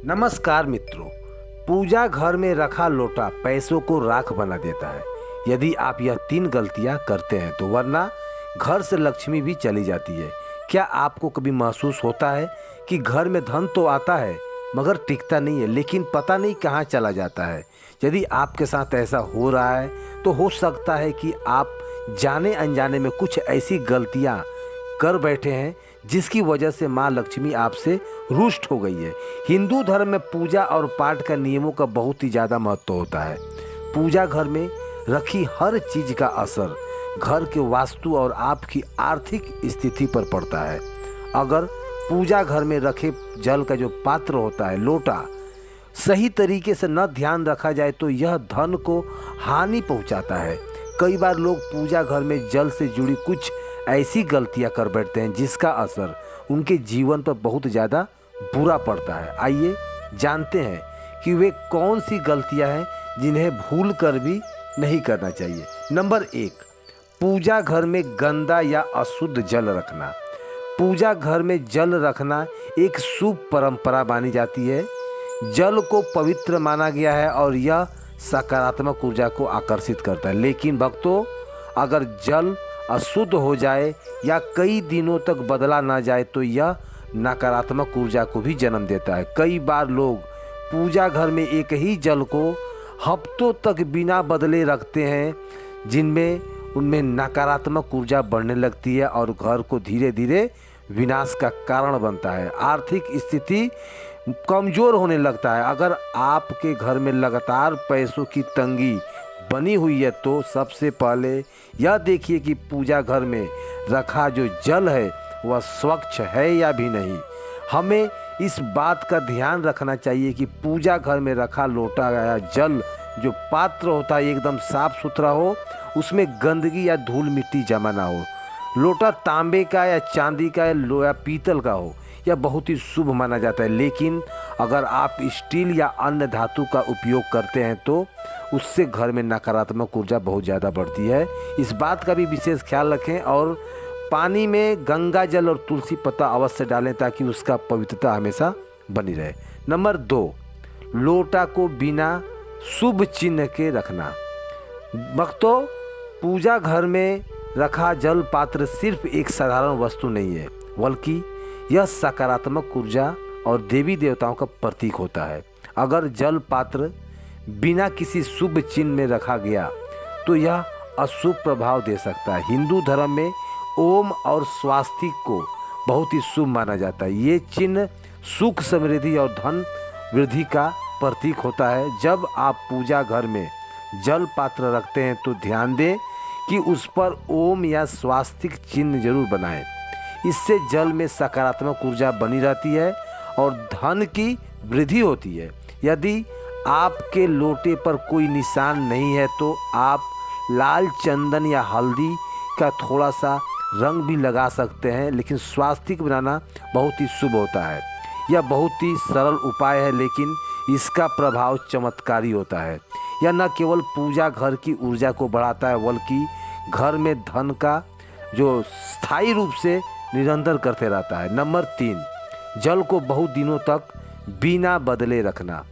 नमस्कार मित्रों। पूजा घर में रखा लोटा पैसों को राख बना देता है। यदि आप यह 3 गलतियां करते हैं तो वरना घर से लक्ष्मी भी चली जाती है। क्या आपको कभी महसूस होता है कि घर में धन तो आता है मगर टिकता नहीं है, लेकिन पता नहीं कहाँ चला जाता है? यदि आपके साथ ऐसा हो रहा है तो हो सकता है कि आप जाने अनजाने में कुछ ऐसी गलतियां कर बैठे हैं जिसकी वजह से माँ लक्ष्मी आपसे रुष्ट हो गई है। हिंदू धर्म में पूजा और पाठ का नियमों का बहुत ही ज़्यादा महत्व होता है। पूजा घर में रखी हर चीज़ का असर घर के वास्तु और आपकी आर्थिक स्थिति पर पड़ता है। अगर पूजा घर में रखे जल का जो पात्र होता है, लोटा, सही तरीके से न ध्यान रखा जाए तो यह धन को हानि पहुंचाता है। कई बार लोग पूजा घर में जल से जुड़ी कुछ ऐसी गलतियां कर बैठते हैं जिसका असर उनके जीवन पर बहुत ज़्यादा बुरा पड़ता है। आइए जानते हैं कि वे कौन सी गलतियां हैं जिन्हें भूल कर भी नहीं करना चाहिए। नंबर 1, पूजा घर में गंदा या अशुद्ध जल रखना। पूजा घर में जल रखना एक शुभ परंपरा मानी जाती है। जल को पवित्र माना गया है और यह सकारात्मक ऊर्जा को आकर्षित करता है। लेकिन भक्तों, अगर जल अशुद्ध हो जाए या कई दिनों तक बदला ना जाए तो यह नकारात्मक ऊर्जा को भी जन्म देता है। कई बार लोग पूजा घर में एक ही जल को हफ्तों तक बिना बदले रखते हैं, जिनमें उनमें नकारात्मक ऊर्जा बढ़ने लगती है और घर को धीरे धीरे विनाश का कारण बनता है। आर्थिक स्थिति कमज़ोर होने लगता है। अगर आपके घर में लगातार पैसों की तंगी बनी हुई है तो सबसे पहले यह देखिए कि पूजा घर में रखा जो जल है वह स्वच्छ है या भी नहीं। हमें इस बात का ध्यान रखना चाहिए कि पूजा घर में रखा लोटा या जल जो पात्र होता है एकदम साफ सुथरा हो, उसमें गंदगी या धूल मिट्टी जमा ना हो। लोटा तांबे का या चांदी का या पीतल का हो, यह बहुत ही शुभ माना जाता है। लेकिन अगर आप स्टील या अन्य धातु का उपयोग करते हैं तो उससे घर में नकारात्मक ऊर्जा बहुत ज़्यादा बढ़ती है। इस बात का भी विशेष ख्याल रखें और पानी में गंगा जल और तुलसी पत्ता अवश्य डालें ताकि उसका पवित्रता हमेशा बनी रहे। नंबर 2, लोटा को बिना शुभ चिन्ह के रखना। भक्तों, पूजा घर में रखा जल पात्र सिर्फ एक साधारण वस्तु नहीं है, बल्कि यह सकारात्मक ऊर्जा और देवी देवताओं का प्रतीक होता है। अगर जल पात्र बिना किसी शुभ चिन्ह में रखा गया तो यह अशुभ प्रभाव दे सकता है। हिंदू धर्म में ओम और स्वास्तिक को बहुत ही शुभ माना जाता है। ये चिन्ह सुख, समृद्धि और धन वृद्धि का प्रतीक होता है। जब आप पूजा घर में जल पात्र रखते हैं तो ध्यान दें कि उस पर ओम या स्वास्तिक चिन्ह जरूर बनाएं। इससे जल में सकारात्मक ऊर्जा बनी रहती है और धन की वृद्धि होती है। यदि आपके लोटे पर कोई निशान नहीं है तो आप लाल चंदन या हल्दी का थोड़ा सा रंग भी लगा सकते हैं, लेकिन स्वास्तिक बनाना बहुत ही शुभ होता है। यह बहुत ही सरल उपाय है लेकिन इसका प्रभाव चमत्कारी होता है। यह न केवल पूजा घर की ऊर्जा को बढ़ाता है बल्कि घर में धन का जो स्थायी रूप से निरंतर करते रहता है। नंबर 3, जल को बहुत दिनों तक बिना बदले रखना।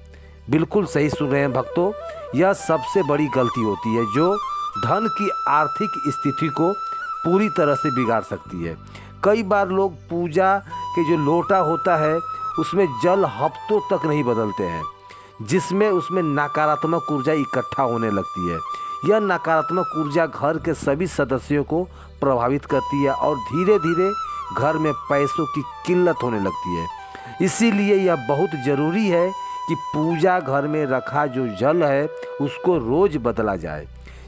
बिल्कुल सही सुन रहे हैं भक्तों, यह सबसे बड़ी गलती होती है जो धन की आर्थिक स्थिति को पूरी तरह से बिगाड़ सकती है। कई बार लोग पूजा के जो लोटा होता है उसमें जल हफ्तों तक नहीं बदलते हैं, जिसमें उसमें नकारात्मक ऊर्जा इकट्ठा होने लगती है। यह नकारात्मक ऊर्जा घर के सभी सदस्यों को प्रभावित करती है और धीरे धीरे घर में पैसों की किल्लत होने लगती है। इसीलिए यह बहुत ज़रूरी है कि पूजा घर में रखा जो जल है उसको रोज़ बदला जाए।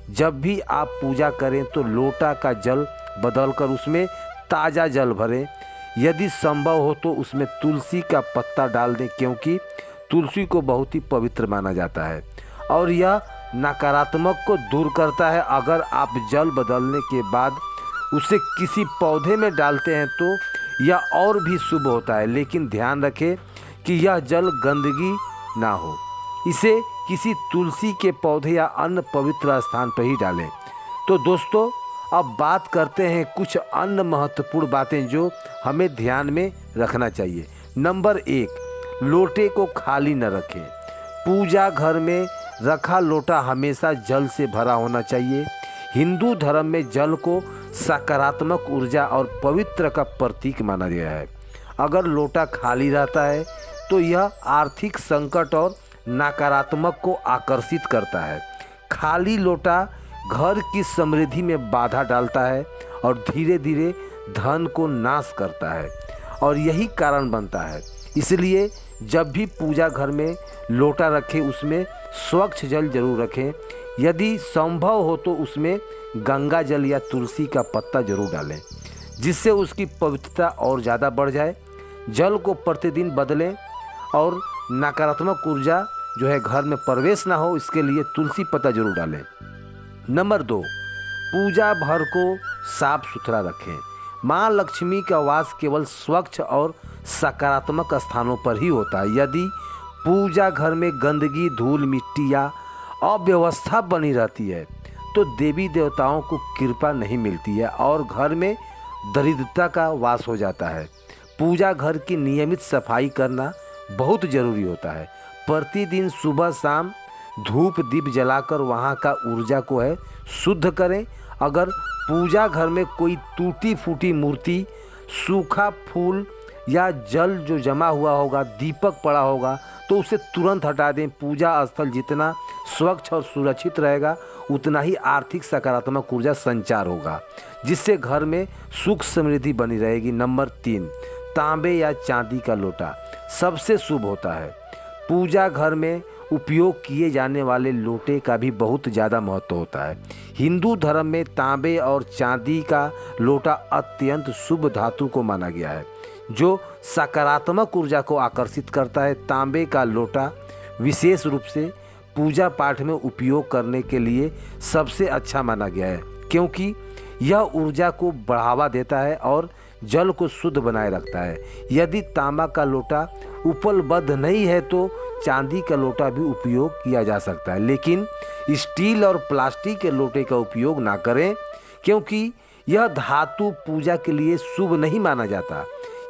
जब भी आप पूजा करें तो लोटा का जल बदलकर उसमें ताज़ा जल भरें। यदि संभव हो तो उसमें तुलसी का पत्ता डाल दें, क्योंकि तुलसी को बहुत ही पवित्र माना जाता है और यह नकारात्मक को दूर करता है। अगर आप जल बदलने के बाद उसे किसी पौधे में डालते हैं तो यह और भी शुभ होता है, लेकिन ध्यान रखें कि यह जल गंदगी ना हो। इसे किसी तुलसी के पौधे या अन्य पवित्र स्थान पर ही डालें। तो दोस्तों, अब बात करते हैं कुछ अन्य महत्वपूर्ण बातें जो हमें ध्यान में रखना चाहिए। नंबर 1, लोटे को खाली न रखें। पूजा घर में रखा लोटा हमेशा जल से भरा होना चाहिए। हिंदू धर्म में जल को सकारात्मक ऊर्जा और पवित्र का प्रतीक माना गया है। अगर लोटा खाली रहता है तो यह आर्थिक संकट और नकारात्मक को आकर्षित करता है। खाली लोटा घर की समृद्धि में बाधा डालता है और धीरे धीरे धन को नाश करता है और यही कारण बनता है। इसलिए जब भी पूजा घर में लोटा रखें उसमें स्वच्छ जल जरूर रखें। यदि संभव हो तो उसमें गंगा जल या तुलसी का पत्ता जरूर डालें, जिससे उसकी पवित्रता और ज़्यादा बढ़ जाए। जल को प्रतिदिन बदलें और नकारात्मक ऊर्जा जो है घर में प्रवेश ना हो, इसके लिए तुलसी पत्ता जरूर डालें। नंबर 2, पूजा घर को साफ सुथरा रखें। माँ लक्ष्मी का वास केवल स्वच्छ और सकारात्मक स्थानों पर ही होता है। यदि पूजा घर में गंदगी, धूल, मिट्टी या अव्यवस्था बनी रहती है तो देवी देवताओं को कृपा नहीं मिलती है और घर में दरिद्रता का वास हो जाता है। पूजा घर की नियमित सफाई करना बहुत ज़रूरी होता है। प्रतिदिन सुबह शाम धूप दीप जलाकर वहाँ का ऊर्जा को है शुद्ध करें। अगर पूजा घर में कोई टूटी फूटी मूर्ति, सूखा फूल या जल जो जमा हुआ होगा, दीपक पड़ा होगा तो उसे तुरंत हटा दें। पूजा स्थल जितना स्वच्छ और सुरक्षित रहेगा उतना ही आर्थिक सकारात्मक ऊर्जा संचार होगा, जिससे घर में सुख समृद्धि बनी रहेगी। नंबर 3, तांबे या चांदी का लोटा सबसे शुभ होता है। पूजा घर में उपयोग किए जाने वाले लोटे का भी बहुत ज़्यादा महत्व होता है। हिंदू धर्म में तांबे और चांदी का लोटा अत्यंत शुभ धातु को माना गया है, जो सकारात्मक ऊर्जा को आकर्षित करता है। तांबे का लोटा विशेष रूप से पूजा पाठ में उपयोग करने के लिए सबसे अच्छा माना गया है, क्योंकि यह ऊर्जा को बढ़ावा देता है और जल को शुद्ध बनाए रखता है। यदि तांबा का लोटा उपलब्ध नहीं है तो चांदी का लोटा भी उपयोग किया जा सकता है, लेकिन स्टील और प्लास्टिक के लोटे का उपयोग ना करें, क्योंकि यह धातु पूजा के लिए शुभ नहीं माना जाता।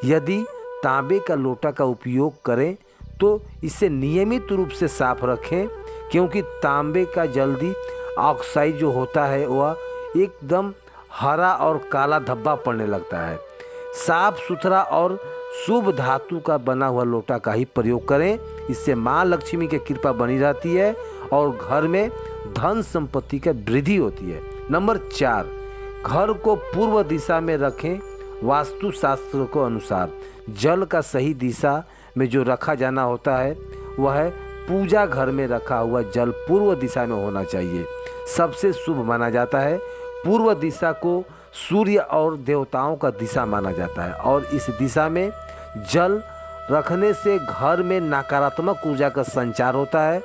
यदि तांबे का लोटा का उपयोग करें तो इसे नियमित रूप से साफ रखें, क्योंकि तांबे का जल्दी ऑक्साइड जो होता है वह एकदम हरा और काला धब्बा पड़ने लगता है। साफ सुथरा और शुभ धातु का बना हुआ लोटा का ही प्रयोग करें। इससे माँ लक्ष्मी की कृपा बनी रहती है और घर में धन संपत्ति की वृद्धि होती है। नंबर 4, घर को पूर्व दिशा में रखें। वास्तु शास्त्र के अनुसार जल का सही दिशा में जो रखा जाना होता है वह है पूजा घर में रखा हुआ जल पूर्व दिशा में होना चाहिए। सबसे शुभ माना जाता है। पूर्व दिशा को सूर्य और देवताओं का दिशा माना जाता है और इस दिशा में जल रखने से घर में नकारात्मक ऊर्जा का संचार होता है।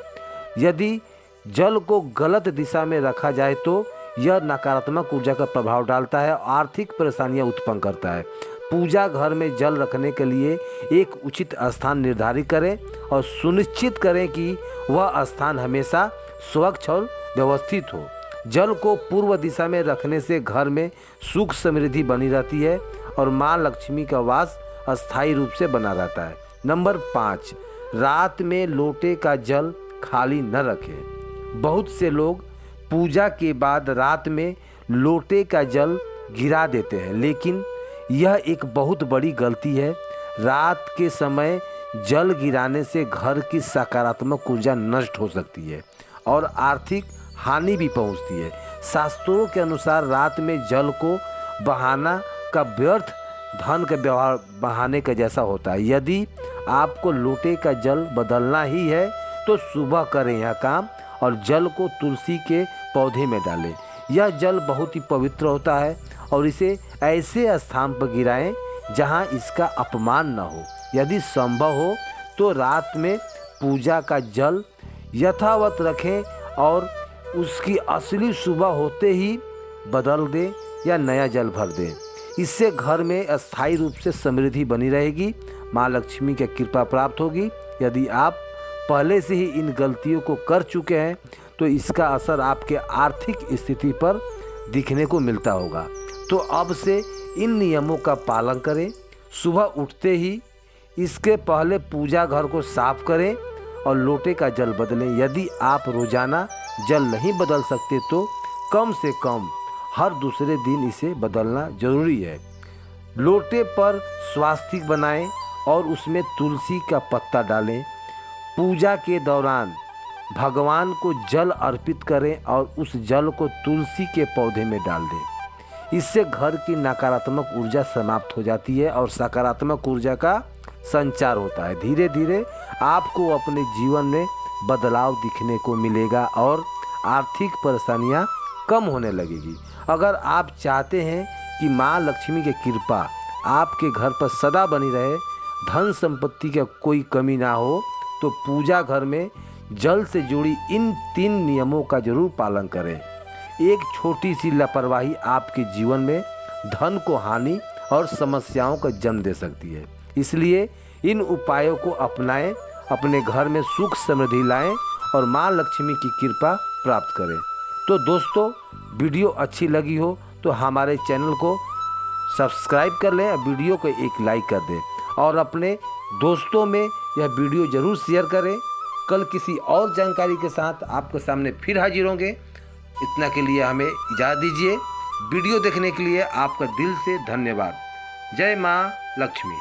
यदि जल को गलत दिशा में रखा जाए तो यह नकारात्मक ऊर्जा का प्रभाव डालता है और आर्थिक परेशानियां उत्पन्न करता है। पूजा घर में जल रखने के लिए एक उचित स्थान निर्धारित करें और सुनिश्चित करें कि वह स्थान हमेशा स्वच्छ और व्यवस्थित हो। जल को पूर्व दिशा में रखने से घर में सुख समृद्धि बनी रहती है और माँ लक्ष्मी का वास अस्थायी रूप से बना रहता है। नंबर 5, रात में लोटे का जल खाली न रखें। बहुत से लोग पूजा के बाद रात में लोटे का जल गिरा देते हैं, लेकिन यह एक बहुत बड़ी गलती है। रात के समय जल गिराने से घर की सकारात्मक ऊर्जा नष्ट हो सकती है और आर्थिक हानि भी पहुंचती है। शास्त्रों के अनुसार रात में जल को बहाना का व्यर्थ धन का व्यवहार बहाने का जैसा होता है। यदि आपको लोटे का जल बदलना ही है तो सुबह करें यह काम और जल को तुलसी के पौधे में डालें। यह जल बहुत ही पवित्र होता है और इसे ऐसे स्थान पर गिराएं जहां इसका अपमान न हो। यदि संभव हो तो रात में पूजा का जल यथावत रखें और उसकी असली सुबह होते ही बदल दें या नया जल भर दें। इससे घर में अस्थायी रूप से समृद्धि बनी रहेगी, माँ लक्ष्मी की कृपा प्राप्त होगी। यदि आप पहले से ही इन गलतियों को कर चुके हैं तो इसका असर आपके आर्थिक स्थिति पर दिखने को मिलता होगा। तो अब से इन नियमों का पालन करें। सुबह उठते ही इसके पहले पूजा घर को साफ करें और लोटे का जल बदलें। यदि आप रोजाना जल नहीं बदल सकते तो कम से कम हर दूसरे दिन इसे बदलना जरूरी है। लोटे पर स्वास्तिक बनाएं और उसमें तुलसी का पत्ता डालें। पूजा के दौरान भगवान को जल अर्पित करें और उस जल को तुलसी के पौधे में डाल दें। इससे घर की नकारात्मक ऊर्जा समाप्त हो जाती है और सकारात्मक ऊर्जा का संचार होता है। धीरे धीरे आपको अपने जीवन में बदलाव दिखने को मिलेगा और आर्थिक परेशानियां कम होने लगेगी। अगर आप चाहते हैं कि माँ लक्ष्मी की कृपा आपके घर पर सदा बनी रहे, धन संपत्ति का कोई कमी ना हो, तो पूजा घर में जल से जुड़ी इन 3 नियमों का जरूर पालन करें। एक छोटी सी लापरवाही आपके जीवन में धन को हानि और समस्याओं का जन्म दे सकती है। इसलिए इन उपायों को अपनाएं, अपने घर में सुख समृद्धि लाएं और माँ लक्ष्मी की कृपा प्राप्त करें। तो दोस्तों, वीडियो अच्छी लगी हो तो हमारे चैनल को सब्सक्राइब कर लें, वीडियो को एक लाइक कर दें और अपने दोस्तों में यह वीडियो ज़रूर शेयर करें। कल किसी और जानकारी के साथ आपके सामने फिर हाजिर होंगे। इतना के लिए हमें इजाज़त दीजिए। वीडियो देखने के लिए आपका दिल से धन्यवाद। जय माँ लक्ष्मी।